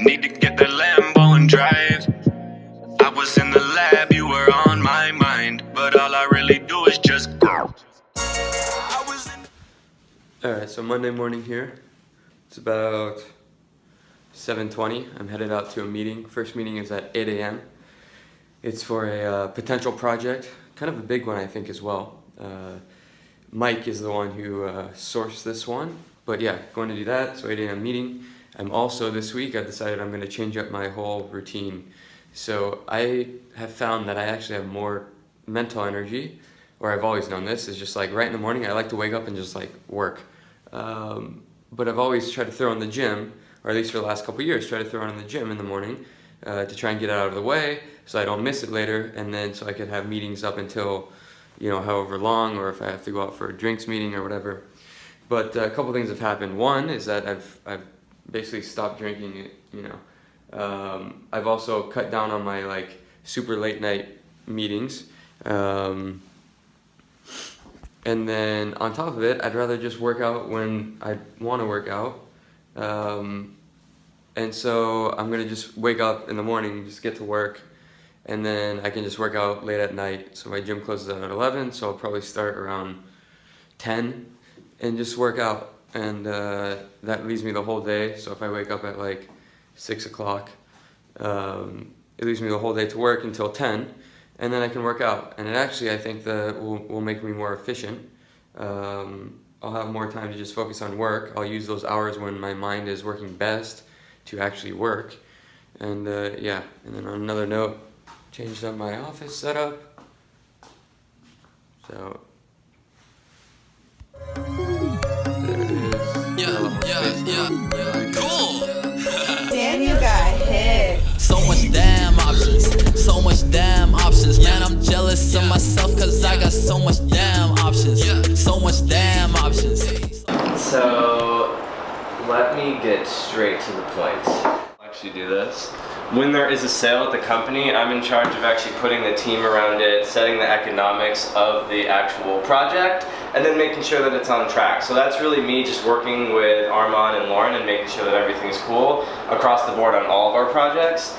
need to get that Lambo and drive. I was in the lab, you were on my mind, but all I really do is just go. Alright, so Monday morning here. It's about 7:20. I'm headed out to a meeting. First meeting is at 8 a.m. It's for a potential project, kind of a big one I think as well. Mike is the one who sourced this one, but yeah, going to do that. So 8 a.m. meeting. I'm also, this week, I've decided I'm going to change up my whole routine. So I have found that I actually have more mental energy, or I've always known this, is just like right in the morning I like to wake up and just like work. But I've always tried to throw in the gym, or at least for the last couple of years, try to throw in the gym in the morning to try and get it out of the way so I don't miss it later, and then so I could have meetings up until, you know, however long, or if I have to go out for a drinks meeting or whatever. But a couple things have happened. One is that I've basically stopped drinking it, you know. I've also cut down on my like super late night meetings. And then on top of it, I'd rather just work out when I want to work out. And so I'm gonna just wake up in the morning, just get to work, and then I can just work out late at night. So my gym closes at 11, so I'll probably start around 10 and just work out. And that leaves me the whole day. So if I wake up at like 6 o'clock, it leaves me the whole day to work until 10, and then I can work out. And it actually, I think that will make me more efficient. I'll have more time to just focus on work. I'll use those hours when my mind is working best to actually work. And yeah, and then on another note, changed up my office setup. So there it is. Yeah. Cool. Damn, you got hit. So much damn options. So much damn options. Man, I'm jealous of myself cause I got so much damn options. So much damn options. So let me get straight to the point. I'll actually do this. When there is a sale at the company, I'm in charge of actually putting the team around it, setting the economics of the actual project, and then making sure that it's on track. So that's really me just working with Armand and Lauren and making sure that everything's cool across the board on all of our projects.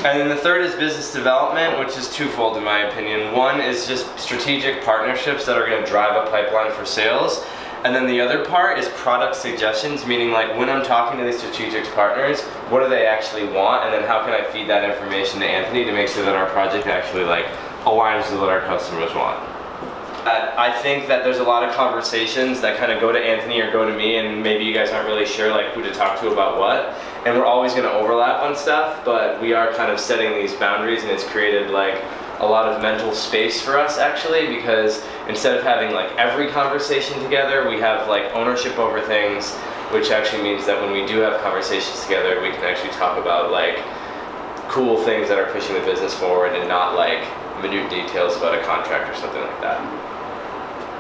And then the third is business development, which is twofold in my opinion. One is just strategic partnerships that are going to drive a pipeline for sales. And then the other part is product suggestions, meaning like when I'm talking to these strategic partners, what do they actually want, and then how can I feed that information to Anthony to make sure that our project actually like aligns with what our customers want. I think that there's a lot of conversations that kind of go to Anthony or go to me, and maybe you guys aren't really sure like who to talk to about what, and we're always going to overlap on stuff, but we are kind of setting these boundaries, and it's created like a lot of mental space for us actually, because instead of having like every conversation together, we have like ownership over things, which actually means that when we do have conversations together, we can actually talk about like cool things that are pushing the business forward and not like minute details about a contract or something like that.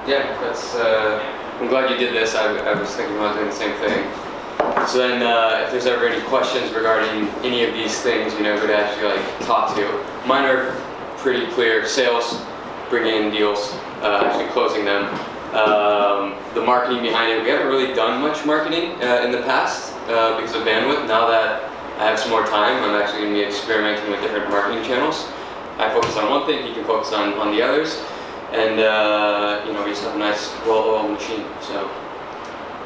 Yeah, that's, I'm glad you did this. I was thinking about doing the same thing. So then if there's ever any questions regarding any of these things, you know, who to actually like talk to. Mine are pretty clear. Sales, bringing in deals, actually closing them. The marketing behind it, we haven't really done much marketing in the past because of bandwidth. Now that I have some more time, I'm actually going to be experimenting with different marketing channels. I focus on one thing, he can focus on the others, and you know, we just have a nice, well-oiled machine. So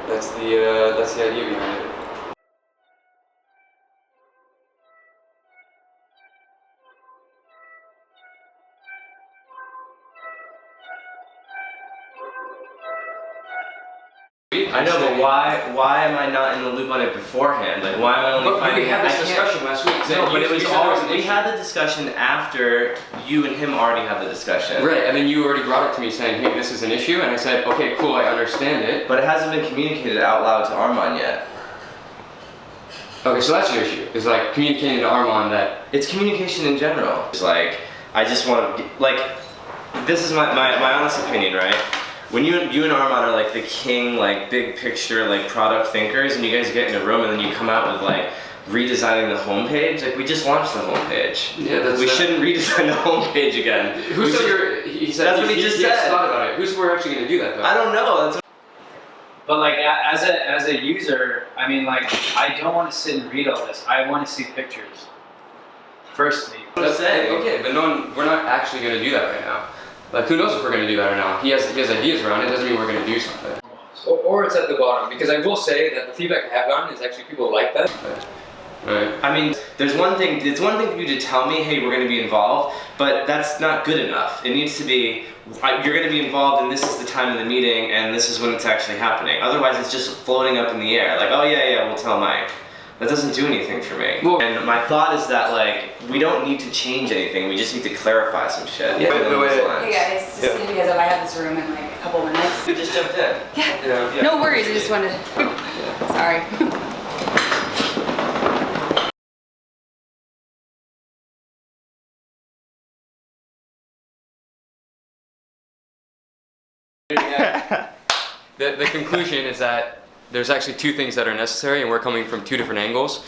that's the idea behind it. I know, but why am I not in the loop on it beforehand? Like, why am I only finding? We had this discussion last week. No, but it was always, we had the discussion after you and him already had the discussion. Right, and then you already brought it to me saying, hey, this is an issue, and I said, okay, cool, I understand it. But it hasn't been communicated out loud to Armand yet. Okay, so that's your issue. It's like communicating to Armand that it's communication in general. It's like, I just want to, like, this is my honest opinion, right? When you and Armand are like the king, like big picture, like product thinkers, and you guys get in a room and then you come out with like redesigning the homepage. Like, we just launched the homepage. Yeah, we shouldn't redesign the homepage again. He said that's what he just said. Thought about it. We're actually going to do that though? I don't know. But like as a user, I mean, like I don't want to sit and read all this. I want to see pictures. Firstly. Let's say, okay, but we're not actually going to do that right now. Like, who knows if we're going to do that or not? He has ideas around it. Doesn't mean we're going to do something. Or it's at the bottom, because I will say that the feedback I have gotten is actually people like that. Right. I mean, there's one thing. It's one thing for you to tell me, hey, we're going to be involved, but that's not good enough. It needs to be, you're going to be involved, and this is the time of the meeting, and this is when it's actually happening. Otherwise, it's just floating up in the air. Like, oh yeah, we'll tell Mike. That doesn't do anything for me. Well, and my thought is that like we don't need to change anything. We just need to clarify some shit. Hey guys, just seeing you guys up. I have this room in like a couple minutes. You just jumped in. Yeah. No worries. I just wanted. Sorry. The conclusion is that there's actually two things that are necessary, and we're coming from two different angles.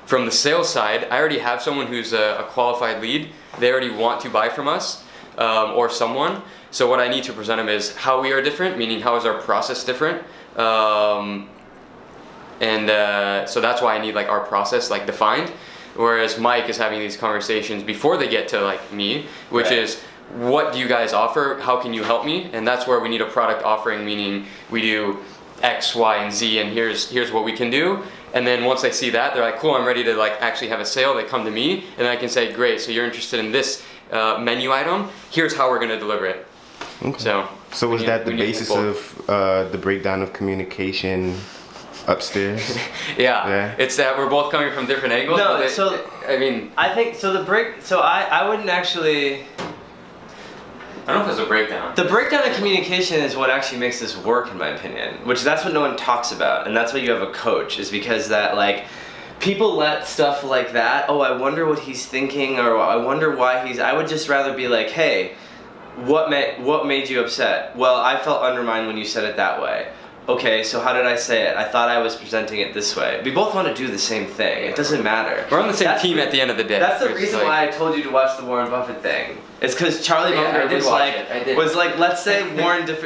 From the sales side, I already have someone who's a qualified lead. They already want to buy from us, or someone. So what I need to present them is how we are different, meaning how is our process different. So that's why I need like our process like defined. Whereas Mike is having these conversations before they get to like me, which is, what do you guys offer? How can you help me? And that's where we need a product offering, meaning we do X, Y, and Z, and here's what we can do. And then once they see that, they're like, cool, I'm ready to like actually have a sale. They come to me, and I can say, great, so you're interested in this menu item. Here's how we're going to deliver it. Okay. So was that the basis of the breakdown of communication upstairs? Yeah, it's that we're both coming from different angles. No, I think so. I wouldn't actually. I don't know if there's a breakdown. The breakdown of communication is what actually makes this work, in my opinion. That's what no one talks about, and that's why you have a coach. Is because that like people let stuff like that. Oh, I wonder what he's thinking, or I wonder why he's. I would just rather be like, hey, what made you upset? Well, I felt undermined when you said it that way. Okay, so how did I say it? I thought I was presenting it this way. We both want to do the same thing. It doesn't matter. We're on the same team at the end of the day. That's the reason why I told you to watch the Warren Buffett thing. It's because Charlie Munger was like, let's say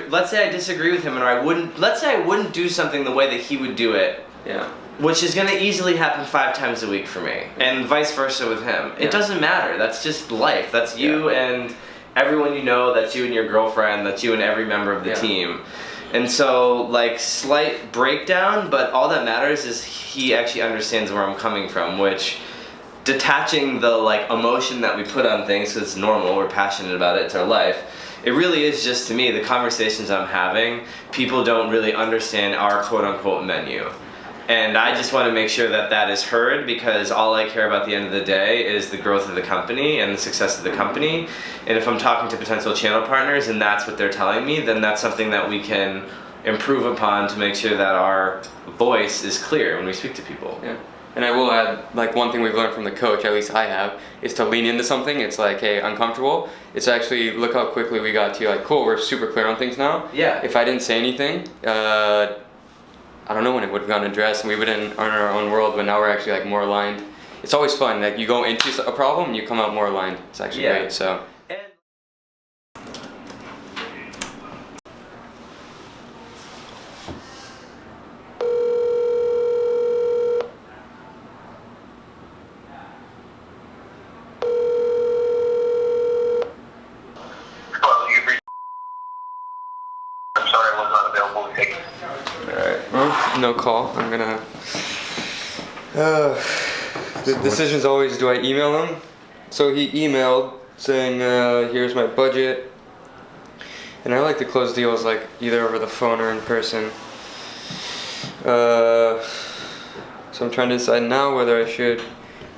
let's say I disagree with him, and let's say I wouldn't do something the way that he would do it. Yeah. Which is gonna easily happen 5 times a week for me, and vice versa with him. It doesn't matter. That's just life. That's you and everyone you know. That's you and your girlfriend. That's you and every member of the team. And so, like, slight breakdown, but all that matters is he actually understands where I'm coming from, which, detaching the, like, emotion that we put on things, because it's normal, we're passionate about it, it's our life, it really is just, to me, the conversations I'm having, people don't really understand our quote-unquote menu. And I just want to make sure that that is heard, because all I care about at the end of the day is the growth of the company and the success of the company. And if I'm talking to potential channel partners and that's what they're telling me, then that's something that we can improve upon to make sure that our voice is clear when we speak to people. Yeah. And I will add, like, one thing we've learned from the coach, at least I have, is to lean into something. It's like, hey, uncomfortable. It's actually, look how quickly we got to, like, cool, we're super clear on things now. Yeah. If I didn't say anything, I don't know when it would have gotten addressed, and we would in our own world, but now we're actually like more aligned. It's always fun, like you go into a problem and you come out more aligned. It's actually great, so. No call. I'm gonna. The decision's always, do I email him? So he emailed saying, here's my budget. And I like to close deals like either over the phone or in person. So I'm trying to decide now whether I should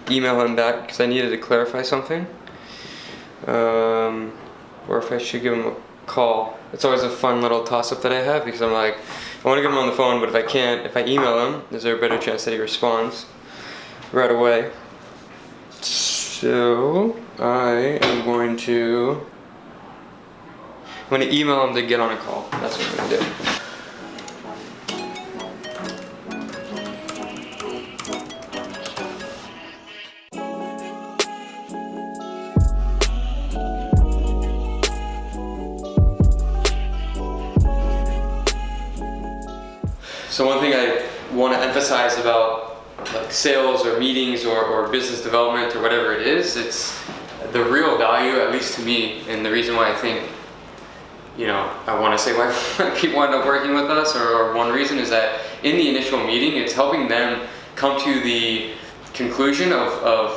email him back because I needed to clarify something. Or if I should give him a call. It's always a fun little toss-up that I have because I'm like, I want to get him on the phone, but if I can't, if I email him, is there a better chance that he responds right away? So I'm going to email him to get on a call. That's what I'm going to do. So one thing I want to emphasize about like sales or meetings or business development or whatever it is, it's the real value, at least to me, and the reason why I think, you know, I want to say why people end up working with us, or one reason is that in the initial meeting, it's helping them come to the conclusion of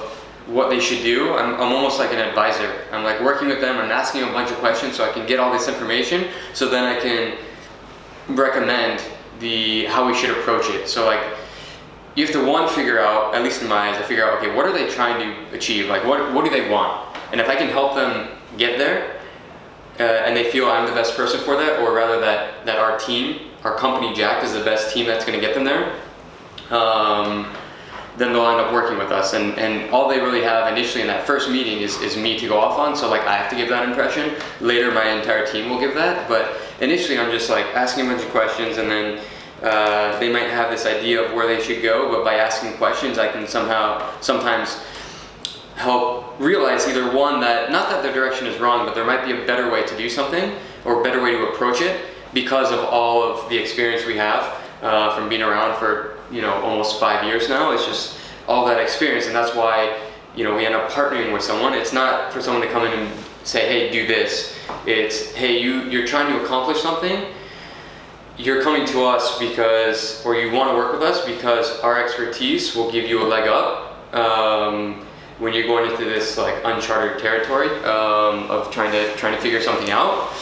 what they should do. I'm almost like an advisor. I'm like working with them and asking them a bunch of questions so I can get all this information, so then I can recommend how we should approach it. So like, you have to figure out, at least in my eyes, I figure out, okay, what are they trying to achieve? Like what do they want? And if I can help them get there, and they feel I'm the best person for that, or rather that our team, our company Jakt is the best team that's gonna get them there, then they'll end up working with us. And all they really have initially in that first meeting is me to go off on. So like I have to give that impression. Later my entire team will give that, but initially I'm just like asking a bunch of questions, and then they might have this idea of where they should go, but by asking questions I can sometimes help realize either one, that not that their direction is wrong, but there might be a better way to do something or a better way to approach it because of all of the experience we have from being around for, you know, almost 5 years now. It's just all that experience, and that's why, you know, we end up partnering with someone. It's not for someone to come in and say, hey, do this. It's, hey, you're trying to accomplish something. You're coming to us because, or you want to work with us because our expertise will give you a leg up when you're going into this like uncharted territory of trying to figure something out.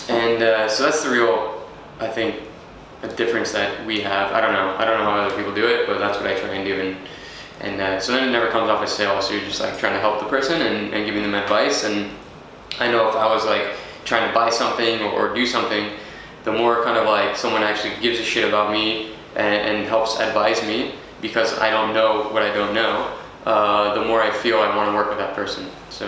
And so that's the real, I think, a difference that we have. I don't know how other people do it, but that's what I try and do. And so then it never comes off as sales. So you're just like trying to help the person and giving them advice. And I know if I was like trying to buy something or do something, the more kind of like someone actually gives a shit about me and helps advise me because I don't know what I don't know, the more I feel I want to work with that person. So.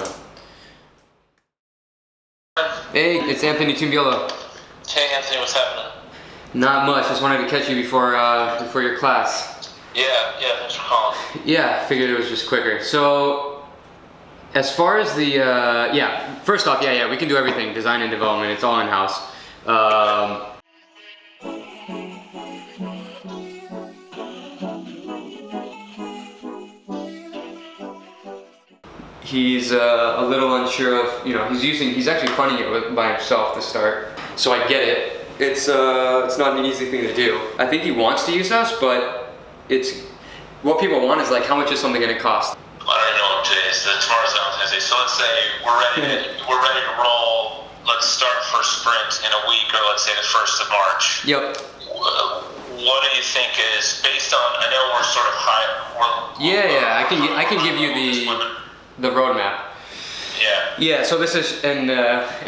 Hey, it's Anthony Tumbiolo. Hey Anthony, what's happening? Not much. Just wanted to catch you before your class. Yeah. Thanks for calling. Yeah, figured it was just quicker. So, as far as the first off, we can do everything, design and development. It's all in house. He's a little unsure of, you know, he's actually funding it by himself to start. So I get it. It's not an easy thing to do. I think he wants to use us, but it's what people want is like, how much is something going to cost? I don't even know what today is. Tomorrow's Valentine's Day. So let's say we're ready to roll. Let's start first sprint in a week, or let's say the 1st of March. Yep. What do you think is based on? I know we're sort of high. I can give you the roadmap. Yeah. So this is and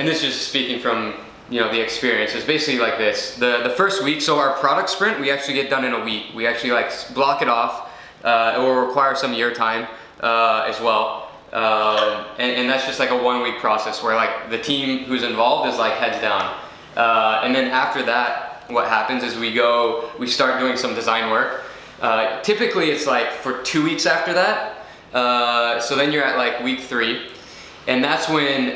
this is speaking from, you know, the experience. Is basically like this. The first week, so our product sprint, we actually get done in a week. We actually like block it off. It will require some year time as well. And that's just like a 1 week process where like the team who's involved is like heads down. And then after that, what happens is we start doing some design work. Typically it's like for 2 weeks after that. So then you're at like week 3. And that's when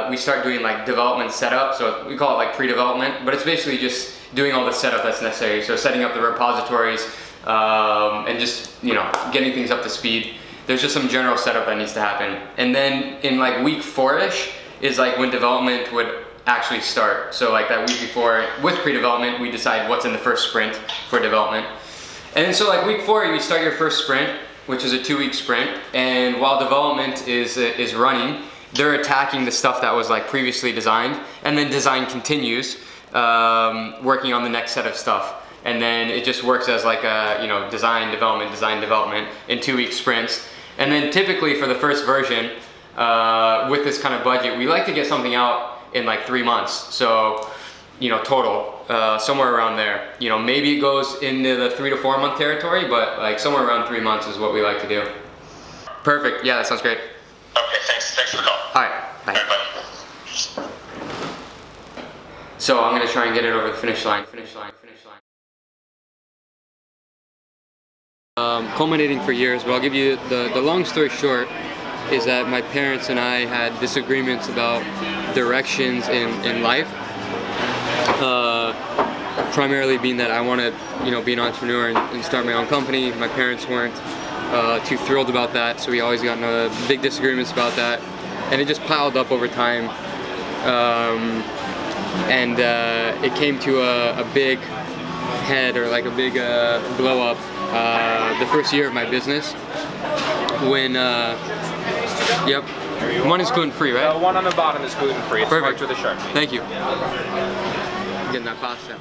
we start doing like development setup. So we call it like pre-development, but it's basically just doing all the setup that's necessary. So setting up the repositories and just, you know, getting things up to speed. There's just some general setup that needs to happen. And then in like week 4-ish is like when development would actually start. So like that week before, with pre-development, we decide what's in the first sprint for development. And then so like week 4, you start your first sprint, which is a 2-week sprint. And while development is running, they're attacking the stuff that was like previously designed, and then design continues, working on the next set of stuff. And then it just works as like a, you know, design, development in 2-week sprints. And then typically for the first version, with this kind of budget, we like to get something out in like 3 months. So, you know, total, somewhere around there. You know, maybe it goes into the 3 to 4 month territory, but like somewhere around 3 months is what we like to do. Perfect, yeah, that sounds great. Okay, thanks for the call. All right, bye. All right, bye. So I'm gonna try and get it over the finish line. Culminating for years, but I'll give you the long story short is that my parents and I had disagreements about directions in life. primarily being that I want to, you know, be an entrepreneur and start my own company. My parents weren't too thrilled about that, so we always got into big disagreements about that, and it just piled up over time. And it came to a big head, or like a big blow up the first year of my business when yep, one is gluten free, right? One on the bottom is gluten free. It's marked with a Sharpie. Thank you. Getting that pasta.